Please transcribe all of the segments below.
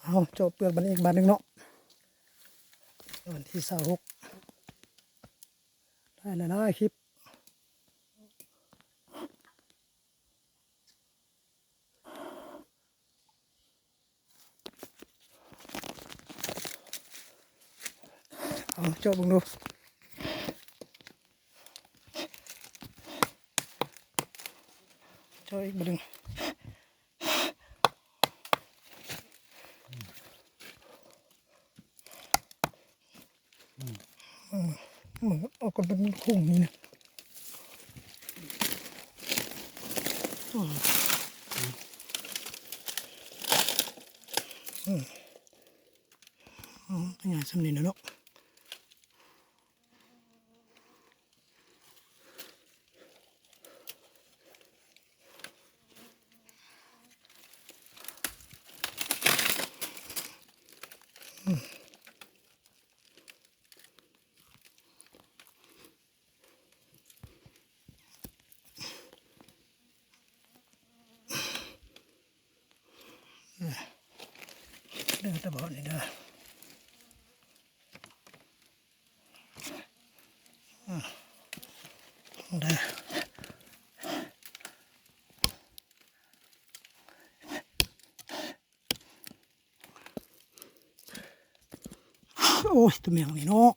เอาจบเปลือกบันอีกบานหนึ่งเนาะวันที่26ได้แล้วนะคลิปเอาจบลงดูจบอีกบานหนึ่งเหมือนออกกันเป็นคุ้งนี่นะเป็นไงสำเนียงนะเนาะเรื่องตะบอดนี่นะได้โอ้ยตัวเมียนี่เนาะ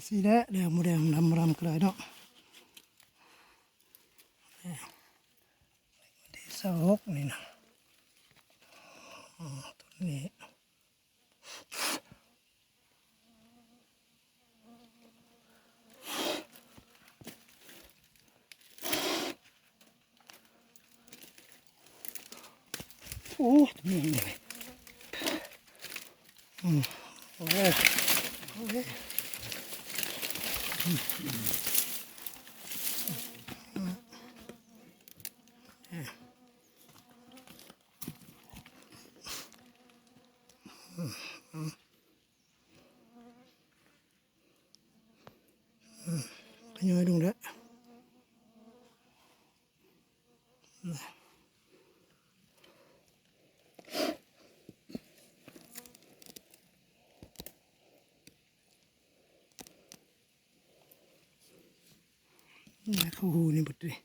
สีแดงแดงมูแดงดำรำกลายเนาะที่26นี่นะตัวนี้โอ้ตัวนี้เลยโอ้ยโอ้ยขย้อยลงแล้วนี่เขาหูนี่หมดเลย